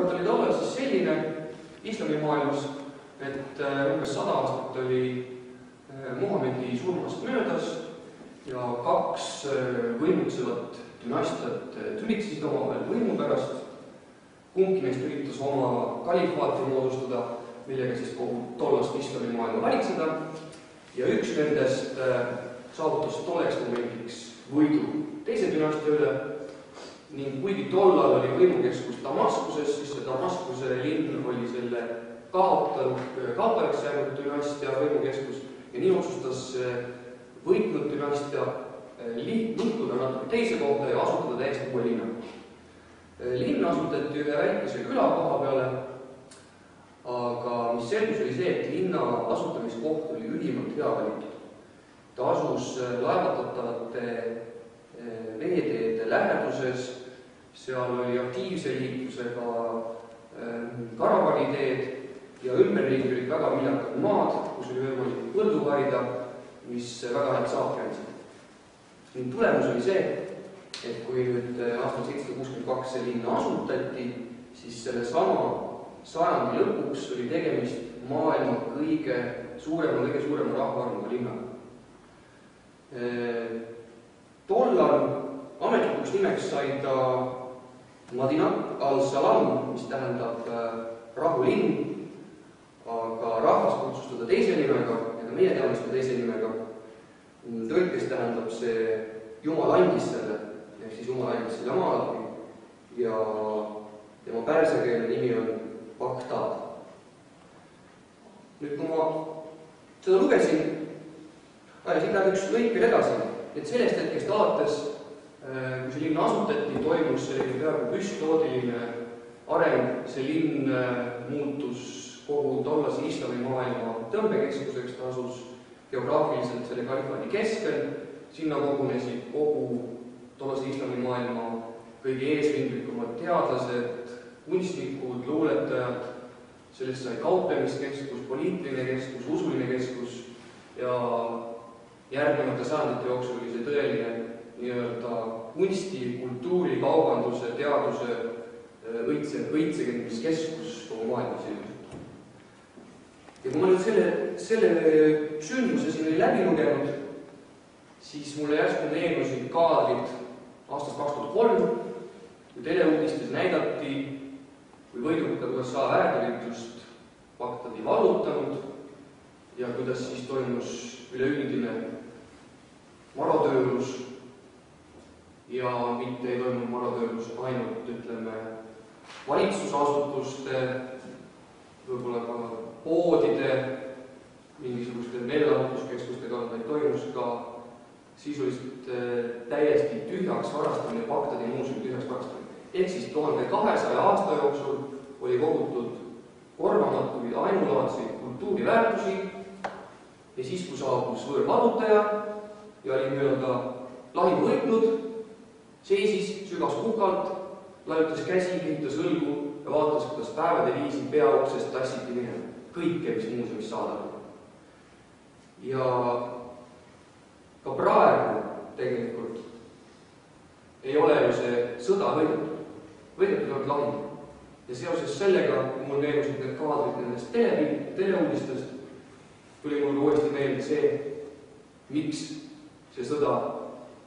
olukord oli tollal siis selline islamimaailmas, et umbes 100 aastat oli Muhamedi surmast möödas ja 2 võimutsevat dünastiat tülitsesid omavahel võimu pärast. Kumbki neist üritas oma kalifaati moodustada, millega siis kogu tollast islamimaailma valitseda. Ja üks nendest saavutas tolleks momendiks võidu teise dünastia üle ning kuigi tollal oli võimukeskus Damaskuses, siis see Damaskuse linn oli selle kaotajaks jäänud dünastia võimukeskus ja nii otsustas võitnud dünastia lõhkuda natuke teise kohta ja asutada täiesti uue linna. Linn asutati ühe väikese küla koha peale, aga mis selgus oli see, et linna asutamiskoht oli ülimalt hea valitud. Ta asus laevatatavate veeteede läheduses, seal oli aktiivse liiklusega karavaniteed ja ümberringi olid väga viljakad maad, kus oli võimalik põldu harida, mis väga head saaki andsid. Ning tulemus oli see, et kui nüüd aastal 762 see linna asutati, siis selle sama sajandi lõpuks oli tegemist maailma kõige suurema rahvaarvuga linnaga. Tollal ametlikuks nimeks sai ta Madina al-Salam, mis tähendab rahulinn, aga rahvas kutsus teda teise nimega ja ka meie teame seda teise nimega. Tõlkes tähendab see Jumal andis selle, ehk siis Jumal andis selle maal ja tema pärsiakeelne nimi on Bagdad. Nüüd, kui ma seda lugesin, siit läheb üks lõik veel edasi, et sellest hetkest alates, kui see linn asutati, toimus selline peaaegu püstloodiline areng, see linn muutus kogu tollase islamimaailma tõmbekeskuseks, ta asus geograafiliselt selle kalifaadi keskel, sinna kogunesid kogu tollase islamimaailma kõige eesrindlikumad teadlased, kunstnikud, luuletajad, sellest sai kauplemiskeskus, poliitiline keskus, usuline keskus ja järgnevate sajandite jooksul oli see tõeline kunsti, kultuuri, kaubanduse, teaduse õitsekendmiskeskus kogu maailmas. Ja kui ma nüüd selle sündmuse siin oli läbi lugenud, siis mulle järsku meenusid kaadrid aastast 2003, kui teleuudistes näidati, kui võidukad USA väärtülitlust Bagdadi vallutanud ja kuidas siis toimus üleüldine marotöörlus ja mitte ei toimunud marotöörlus ainult, valitsusasutuste, võib-olla ka poodide, mingisuguste meelelahutuskeskuste kallal, vaid toimus ka sisuliselt täiesti tühjaks varastamine, Bagdadi muuseumi tühjaks varastamine. Ehk siis 1200 aasta jooksul oli kogutud korvamatuid ainulaadseid kultuuriväärtusi ja siis, kui saabus võõrvallutaja ja oli lahingu võitnud, seisis, sügas kukalt, lajutas käsi, kihitas õlgu ja vaatas, kuidas päevade viisi peaoksest tassiti minema. Kõike, mis muuseumis saada oli. Ja ka praegu tegelikult ei ole ju see sõda võidetud. Võidetud on lahing. Ja seoses sellega, kui mul meenusid need kaadrid nendest teleuudistest, tuli mul uuesti meelde see, miks see sõda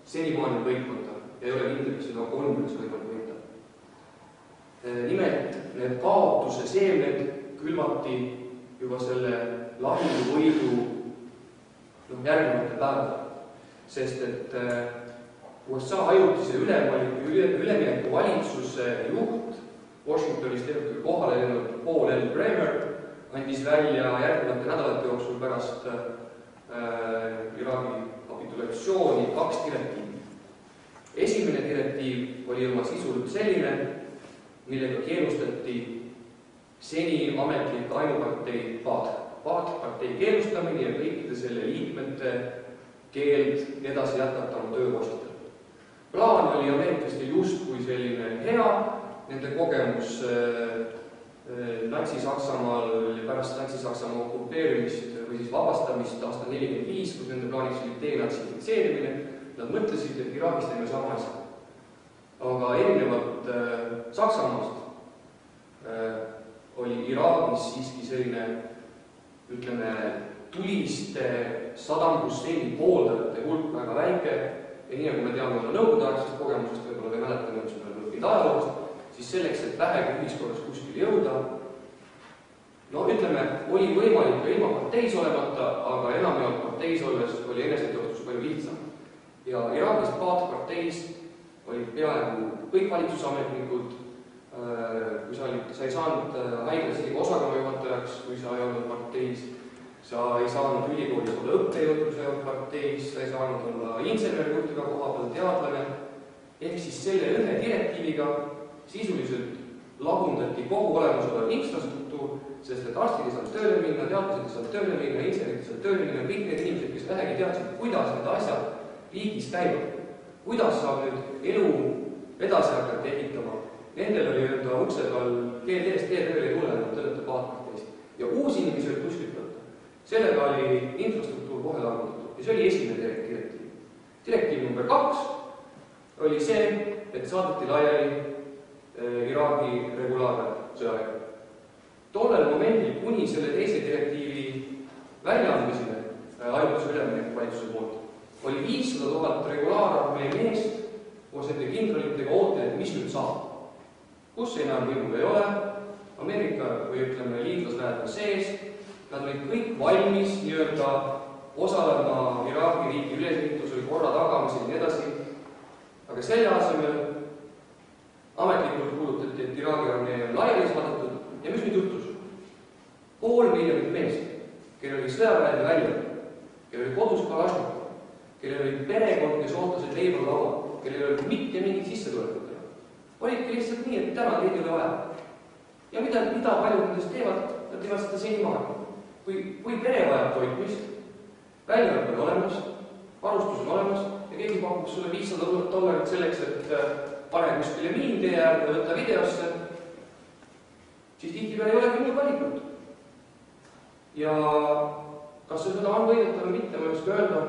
senimaani võitmata ja ei ole kindel, et seda on võimalik võita. Nimelt, need kaotuse seemned külvati juba selle lahingu võidu järgnevatel päevadel, sest et USA ajutise ülemineku valitsuse juht Washingtonist kohale lennud Paul L. Bremer andis välja järgnevate nädalate jooksul pärast Iraagi kapitulatsiooni 2 direktiivi. Esimene direktiiv oli oma sisult selline, millega keelustati seni ametlik ainupartei partei keelustamine ja kõikide selle liikmete keeld edasi jätkata oma tööpostil. Plaan oli ameeriklastel justkui selline hea, nende kogemus Natsi-Saksamaal ja pärast Natsi-Saksamaa okupeerimist või siis vabastamist aastal 1945, kus nende plaaniks oli denatsifitseerimine, nad mõtlesid, et Iraagis teeme sama asja. Aga erinevalt Saksamaast Iraagis siiski selline, ütleme, tuliste Saddam Husseini pooldajate hulk väga väike ja nii nagu me teame oma nõukogudeaegsest kogemusest, võib-olla või mäletame, mis meil õpid ajaloost, siis selleks, et vähegi ühiskorras kuskil jõuda, no ütleme, oli võimalik ka ilma parteis olemata, aga enamjaolt parteis olles oli eneseteostus palju lihtsam. Ja Iraagis paatparteis olid peaaegu kõik valitsusametnikud, kui sa ei saanud haiglas isegi osakonna juhatajaks, kui sa ei olnud parteis, sa ei saanud ülikoolis olla õppejõud, kui sa ei olnud parteis, sa ei saanud olla insenerijuhtiga koha peal teadlane, ehk siis selle ühe direktiiviga sisuliselt lagundati kogu olemasolev infrastruktuur, sest et arstid ei saanud tööle minna, teadlased ei saanud tööle minna, insenerid ei saanud tööle minna, kõik need inimesed, kes vähegi teadsid, kuidas need asjad riigis käivad, kuidas saab nüüd elu edasi hakata ehitama. Nendel oli enda ukse peal GD-st GD-l ei tule, nad töötate paatparteis. Ja uusi inimesi oli kuskilt võtta. Sellega oli infrastruktuur kohe lagundatud ja see oli esimene direktiiv. Direktiiv number 2 oli see, et saadeti laiali Iraagi regulaarne sõjavägi. Tollel momendil kuni selle teise direktiivi väljaandmisele ajutise ülemineku valitsuse poolt oli 500 000 regulaararmee meest koos nende kindralitega ootel, et mis nüüd saab. Kus enam võimul ei ole, Ameerika või ütleme liitlasväed on sees, nad olid kõik valmis nii-öelda osalema Iraagi riigi ülesehitusel, korra tagamisel ja nii edasi, aga selle asemel ametlikult kuulutati, et Iraagi armee on laiali saadetud ja mis nüüd juhtus? 500 000 meest, kellel oli sõjaväeline välja, kellel oli kodus kalašnikov, kellel oli perekond, kes ootasid leiba laua, kellel oli mitte mingit sissetulekut. Olidki lihtsalt nii, et täna teid ei ole vaja. Ja mida paljud nendest teevad? Nad teevad seda senimaani. Kui pere vajab toitmist, väljarad on olemas, varustus on olemas ja keegi pakub sulle $500 selleks, et pane kuskile miintee ja võtta videosse, siis tihtipeale ei olegi muud valikut. Ja kas see sõda on võidetav või mitte, ma ei oska öelda,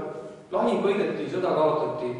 lahing võideti, sõda kaotati.